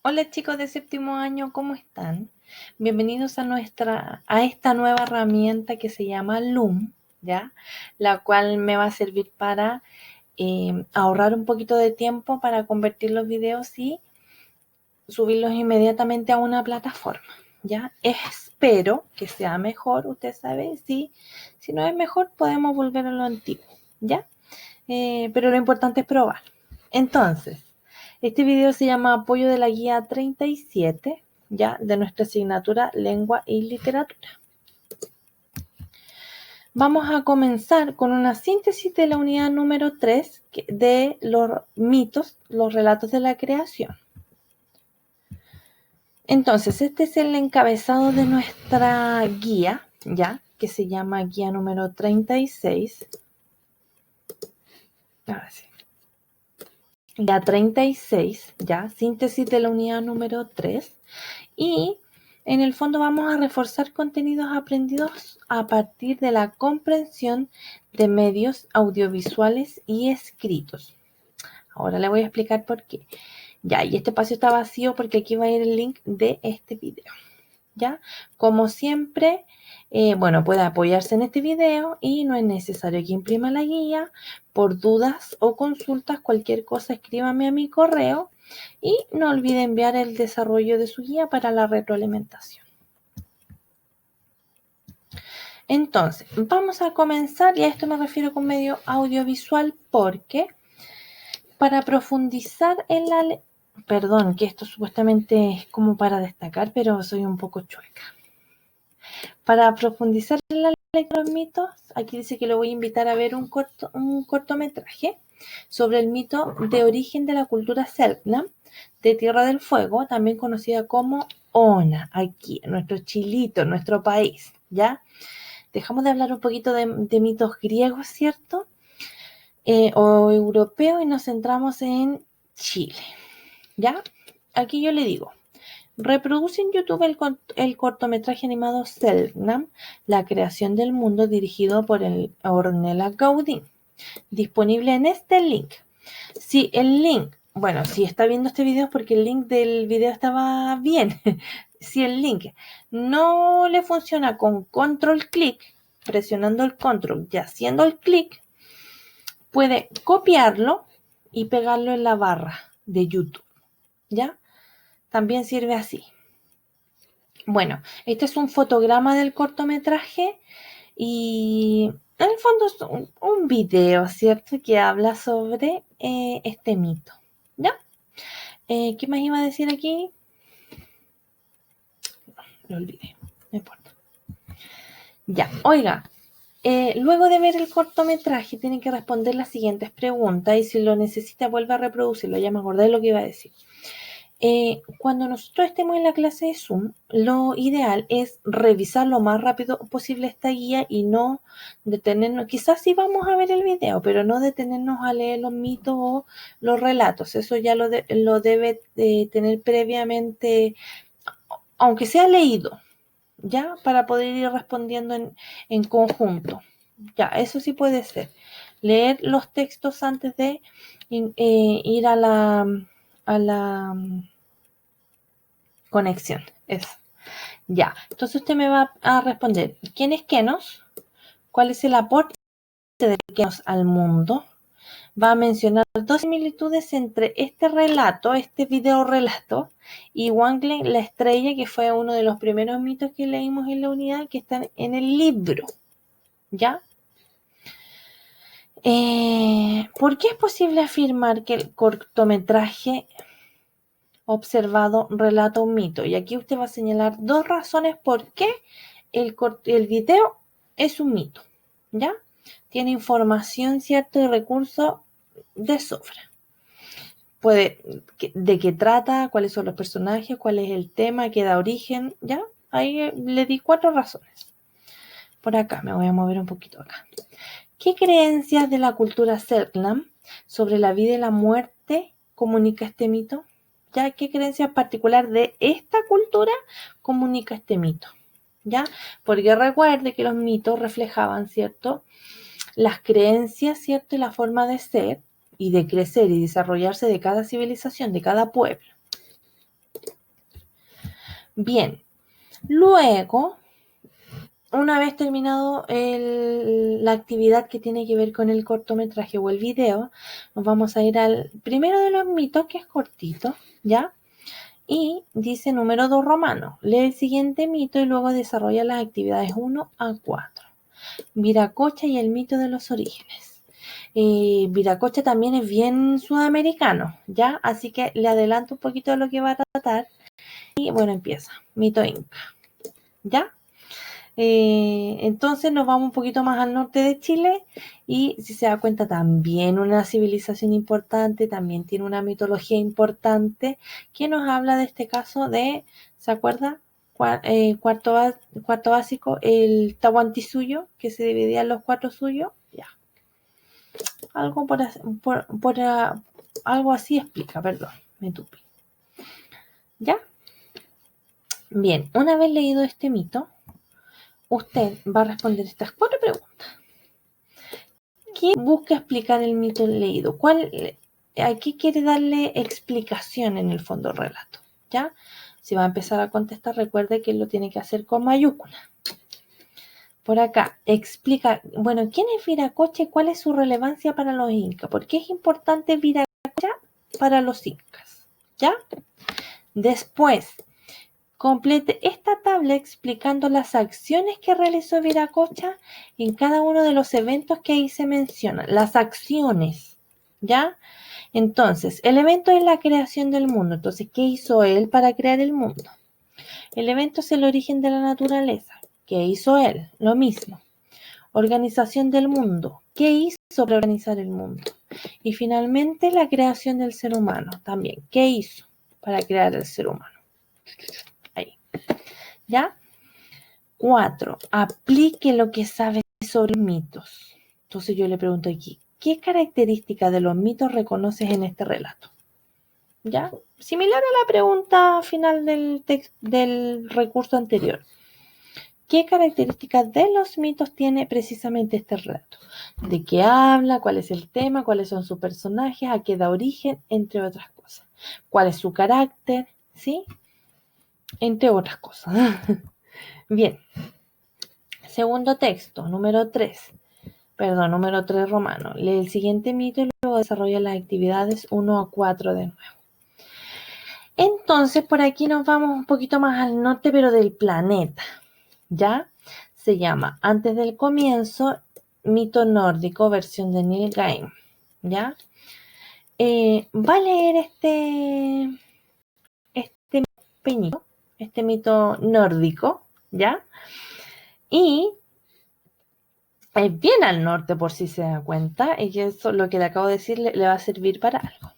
Hola chicos de séptimo año, ¿cómo están? Bienvenidos a esta nueva herramienta que se llama Loom, ¿ya? La cual me va a servir para ahorrar un poquito de tiempo para convertir los videos y subirlos inmediatamente a una plataforma, ¿ya? Espero que sea mejor, usted sabe, si no es mejor podemos volver a lo antiguo, ¿ya? Pero lo importante es probar. Entonces, este video se llama Apoyo de la guía 37, ya, de nuestra asignatura Lengua y Literatura. Vamos a comenzar con una síntesis de la unidad número 3 de los mitos, los relatos de la creación. Entonces, este es el encabezado de nuestra guía, ya, que se llama guía número 36. Ahora sí. La 36, ya, síntesis de la unidad número 3, y en el fondo vamos a reforzar contenidos aprendidos a partir de la comprensión de medios audiovisuales y escritos. Ahora le voy a explicar por qué. Ya, y este espacio está vacío porque aquí va a ir el link de este video. ¿Ya? Como siempre, puede apoyarse en este video y no es necesario que imprima la guía. Por dudas o consultas, cualquier cosa, escríbame a mi correo y no olvide enviar el desarrollo de su guía para la retroalimentación. Entonces, vamos a comenzar, y a esto me refiero con medio audiovisual porque para profundizar en la... Perdón, que esto supuestamente es como para destacar, pero soy un poco chueca. Para profundizar en la lectura de los mitos, aquí dice que lo voy a invitar a ver un cortometraje sobre el mito de origen de la cultura Selknam de Tierra del Fuego, también conocida como Ona, aquí en nuestro chilito, en nuestro país, ¿ya? Dejamos de hablar un poquito de mitos griegos, ¿cierto? O europeos, y nos centramos en Chile, ¿ya? Aquí yo le digo, reproduce en YouTube el cortometraje animado Selknam, la creación del mundo, dirigido por Ornella Gaudí, disponible en este link. Si el link, si está viendo este video es porque el link del video estaba bien. Si el link no le funciona con control clic, presionando el control y haciendo el clic, puede copiarlo y pegarlo en la barra de YouTube, ¿ya? También sirve así. Bueno, este es un fotograma del cortometraje y en el fondo es un video, ¿cierto? Que habla sobre este mito, ¿ya? ¿Qué más iba a decir aquí? Lo olvidé, no importa. Ya, oiga, luego de ver el cortometraje tienen que responder las siguientes preguntas y si lo necesita vuelve a reproducirlo, ya me acordé de lo que iba a decir. Cuando nosotros estemos en la clase de Zoom, lo ideal es revisar lo más rápido posible esta guía y no detenernos. Quizás sí vamos a ver el video, pero no detenernos a leer los mitos o los relatos. Eso ya lo debe tener previamente, aunque sea leído, ya, para poder ir respondiendo en conjunto. Ya, eso sí puede ser. Leer los textos antes de ir a la conexión. Eso. Ya. Entonces usted me va a responder, ¿quién es Kenos? ¿Cuál es el aporte de Kenos al mundo? Va a mencionar dos similitudes entre este relato, este video relato, y Wanglen, la estrella, que fue uno de los primeros mitos que leímos en la unidad, que están en el libro. ¿Ya? ¿Por qué es posible afirmar que el cortometraje observado relata un mito? Y aquí usted va a señalar dos razones por qué el video es un mito, ¿ya? Tiene información, ¿cierto? Y recursos de sobra. De qué trata, cuáles son los personajes, cuál es el tema, qué da origen, ¿ya? Ahí le di 4 razones. Por acá, me voy a mover un poquito acá. ¿Qué creencias de la cultura Selknam sobre la vida y la muerte comunica este mito? ¿Ya? ¿Qué creencia particular de esta cultura comunica este mito? ¿Ya? Porque recuerde que los mitos reflejaban, ¿cierto?, las creencias, ¿cierto?, y la forma de ser y de crecer y desarrollarse de cada civilización, de cada pueblo. Bien, luego, una vez terminado la actividad que tiene que ver con el cortometraje o el video, nos vamos a ir al primero de los mitos, que es cortito, ¿ya? Y dice número 2 romano. Lee el siguiente mito y luego desarrolla las actividades 1 a 4. Viracocha y el mito de los orígenes. Viracocha también es bien sudamericano, ¿ya? Así que le adelanto un poquito de lo que va a tratar. Y bueno, empieza. Mito inca, ¿ya? Entonces nos vamos un poquito más al norte de Chile y si se da cuenta también una civilización importante, también tiene una mitología importante que nos habla de este caso de, ¿se acuerda? Cuarto básico, el Tahuantinsuyo, que se dividía en los 4 suyos, ya. Algo algo así explica, perdón, me tupi. ¿Ya? Bien, una vez leído este mito, usted va a responder estas 4 preguntas. ¿Qué busca explicar el mito leído? ¿A qué quiere darle explicación en el fondo del relato? ¿Ya? Si va a empezar a contestar, recuerde que lo tiene que hacer con mayúscula. Por acá, explica, bueno, ¿quién es Viracocha y cuál es su relevancia para los incas? ¿Por qué es importante Viracocha para los incas? ¿Ya? Después, complete esta tabla explicando las acciones que realizó Viracocha en cada uno de los eventos que ahí se mencionan. Las acciones, ¿ya? Entonces, el evento es la creación del mundo. Entonces, ¿qué hizo él para crear el mundo? El evento es el origen de la naturaleza. ¿Qué hizo él? Lo mismo. Organización del mundo. ¿Qué hizo para organizar el mundo? Y finalmente, la creación del ser humano también. ¿Qué hizo para crear el ser humano? Ahí. ¿Ya? 4. Aplique lo que sabe sobre mitos. Entonces yo le pregunto aquí, ¿qué características de los mitos reconoces en este relato? ¿Ya? Similar a la pregunta final del recurso anterior. ¿Qué características de los mitos tiene precisamente este relato? ¿De qué habla? ¿Cuál es el tema? ¿Cuáles son sus personajes? ¿A qué da origen? Entre otras cosas. ¿Cuál es su carácter? ¿Sí? Entre otras cosas. Bien. Segundo texto, número 3 romano. Lee el siguiente mito y luego desarrolla las actividades 1 a 4 de nuevo. Entonces, por aquí nos vamos un poquito más al norte, pero del planeta. ¿Ya? Se llama Antes del comienzo, mito nórdico, versión de Neil Gaiman. ¿Ya? Va a leer este mito nórdico, ¿ya? Y es bien al norte, por si se da cuenta, y eso, lo que le acabo de decir, le va a servir para algo.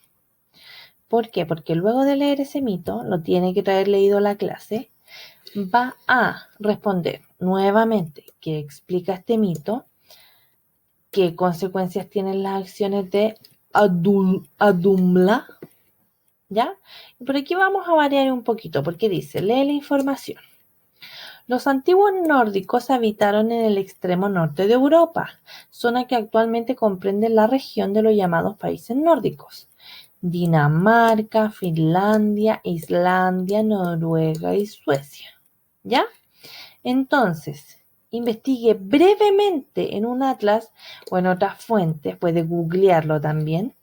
¿Por qué? Porque luego de leer ese mito, lo tiene que traer leído a la clase, va a responder nuevamente qué explica este mito, qué consecuencias tienen las acciones de Adumla, ¿ya? Y por aquí vamos a variar un poquito, porque dice, lee la información. Los antiguos nórdicos habitaron en el extremo norte de Europa, zona que actualmente comprende la región de los llamados países nórdicos: Dinamarca, Finlandia, Islandia, Noruega y Suecia. ¿Ya? Entonces, investigue brevemente en un atlas o en otras fuentes, puede googlearlo también,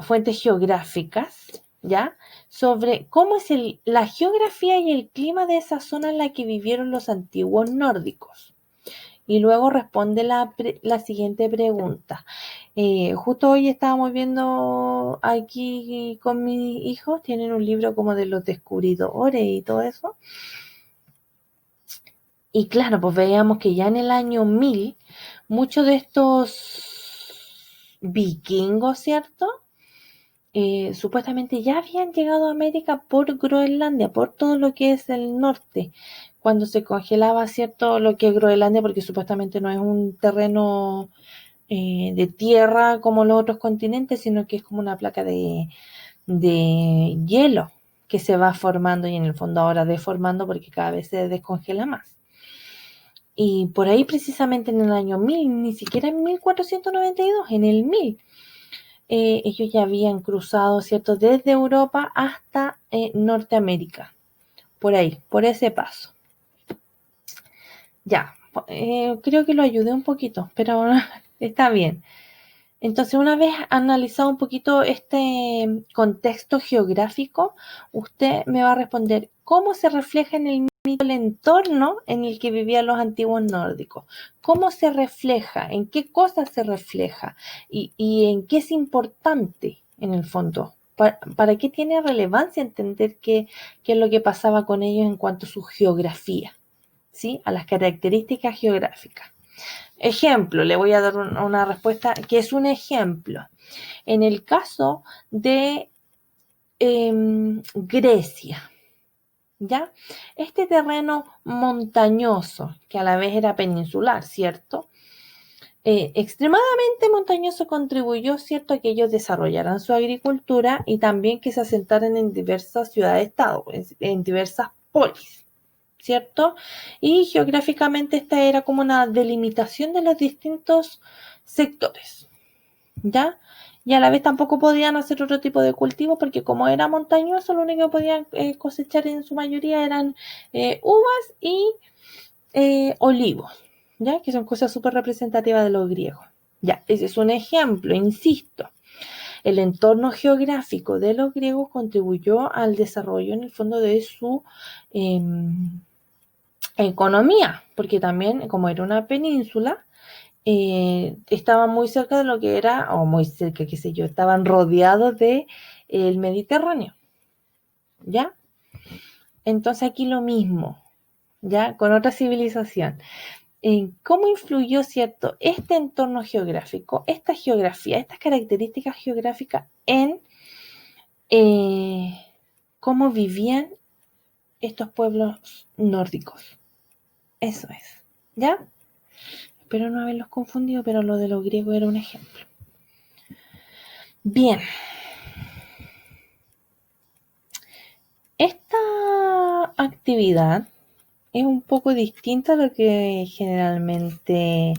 fuentes geográficas, ¿ya? Sobre cómo es la geografía y el clima de esa zona en la que vivieron los antiguos nórdicos. Y luego responde la siguiente pregunta. Justo hoy estábamos viendo aquí con mis hijos, tienen un libro como de los descubridores y todo eso. Y claro, pues veíamos que ya en el año 1000, muchos de estos vikingos, ¿cierto? Supuestamente ya habían llegado a América por Groenlandia, por todo lo que es el norte, cuando se congelaba, ¿cierto? Lo que es Groenlandia, porque supuestamente no es un terreno de tierra como los otros continentes, sino que es como una placa de hielo que se va formando y en el fondo ahora deformando porque cada vez se descongela más. Y por ahí precisamente en el año 1000, ni siquiera en 1492, en el 1000, ellos ya habían cruzado, ¿cierto?, desde Europa hasta Norteamérica, por ahí, por ese paso. Ya, creo que lo ayudé un poquito, pero está bien. Entonces, una vez analizado un poquito este contexto geográfico, usted me va a responder cómo se refleja en el mito el entorno en el que vivían los antiguos nórdicos. ¿Cómo se refleja? ¿En qué cosas se refleja? ¿Y en qué es importante en el fondo? ¿Para qué tiene relevancia entender qué es lo que pasaba con ellos en cuanto a su geografía? ¿Sí? A las características geográficas. Ejemplo, le voy a dar una respuesta que es un ejemplo. En el caso de Grecia, ¿ya? Este terreno montañoso, que a la vez era peninsular, ¿cierto? Extremadamente montañoso contribuyó, ¿cierto?, a que ellos desarrollaran su agricultura y también que se asentaran en diversas ciudades-estado, en diversas polis. ¿Cierto? Y geográficamente esta era como una delimitación de los distintos sectores, ¿ya? Y a la vez tampoco podían hacer otro tipo de cultivo porque como era montañoso, lo único que podían cosechar en su mayoría eran uvas y olivos, ¿ya? Que son cosas súper representativas de los griegos. Ya, ese es un ejemplo, insisto. El entorno geográfico de los griegos contribuyó al desarrollo en el fondo de su economía, porque también como era una península, estaban muy cerca de lo que era, o muy cerca, qué sé yo, estaban rodeados de el Mediterráneo, ¿ya? Entonces aquí lo mismo, ¿ya? Con otra civilización. ¿Cómo influyó, cierto, este entorno geográfico, esta geografía, estas características geográficas en cómo vivían estos pueblos nórdicos? Eso es, ¿ya? Espero no haberlos confundido, pero lo de los griegos era un ejemplo. Bien. Esta actividad es un poco distinta a lo que generalmente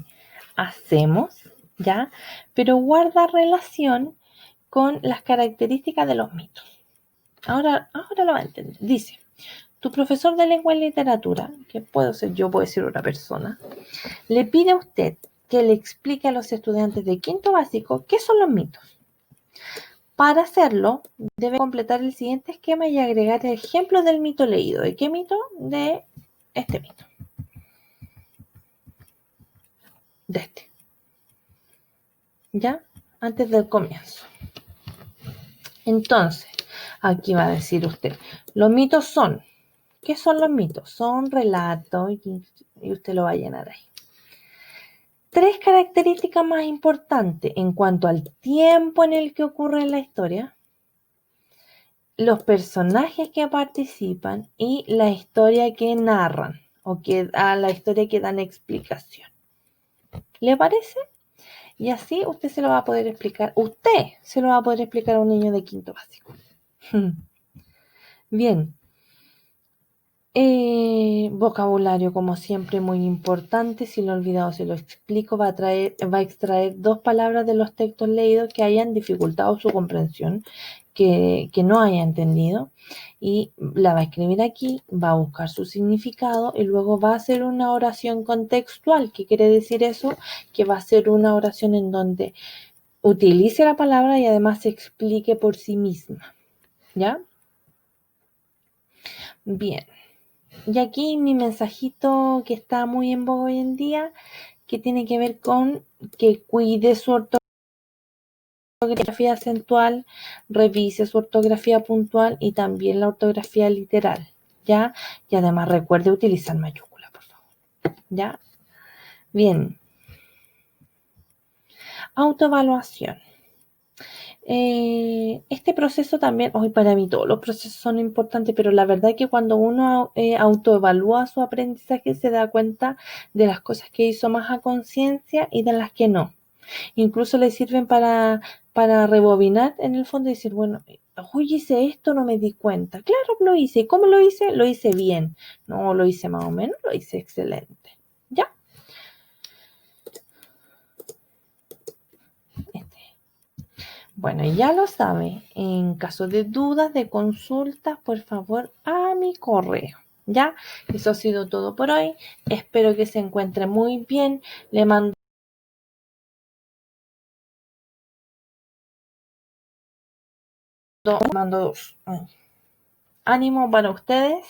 hacemos, ¿ya? Pero guarda relación con las características de los mitos. Ahora lo va a entender. Dice, tu profesor de lengua y literatura, que puedo ser yo, puede ser otra persona, le pide a usted que le explique a los estudiantes de quinto básico qué son los mitos. Para hacerlo, debe completar el siguiente esquema y agregar ejemplos del mito leído. ¿De qué mito? De este mito. De este. ¿Ya? Antes del comienzo. Entonces, aquí va a decir usted, los mitos son, ¿qué son los mitos? Son relatos y usted lo va a llenar ahí. 3 características más importantes en cuanto al tiempo en el que ocurre la historia, los personajes que participan y la historia que narran o que a la historia que dan explicación. ¿Le parece? Y así usted se lo va a poder explicar, a un niño de quinto básico. Bien. Vocabulario, como siempre, muy importante. Si lo he olvidado, se lo explico. Va a extraer 2 palabras de los textos leídos que hayan dificultado su comprensión, que no haya entendido, y la va a escribir aquí, va a buscar su significado y luego va a hacer una oración contextual. ¿Qué quiere decir eso? Que va a ser una oración en donde utilice la palabra y además se explique por sí misma. ¿Ya? Bien. Y aquí mi mensajito que está muy en boga hoy en día, que tiene que ver con que cuide su ortografía acentual, revise su ortografía puntual y también la ortografía literal, ¿ya? Y además recuerde utilizar mayúscula, por favor, ¿ya? Bien. Autoevaluación. Este proceso también, hoy para mí todos los procesos son importantes, pero la verdad es que cuando uno autoevalúa su aprendizaje se da cuenta de las cosas que hizo más a conciencia y de las que no. Incluso le sirven para rebobinar en el fondo y decir, bueno, hoy hice esto, no me di cuenta. Claro, lo hice. ¿Y cómo lo hice? Lo hice bien. No, lo hice más o menos, lo hice excelente. ¿Ya? Bueno, ya lo sabe. En caso de dudas, de consultas, por favor, a mi correo. ¿Ya? Eso ha sido todo por hoy. Espero que se encuentre muy bien. Le mando dos. Ánimo para ustedes.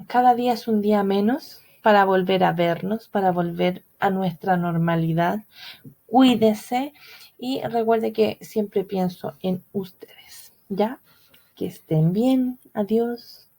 Cada día es un día menos para volver a vernos, para volver a nuestra normalidad. Cuídese y recuerde que siempre pienso en ustedes. ¿Ya? Que estén bien. Adiós.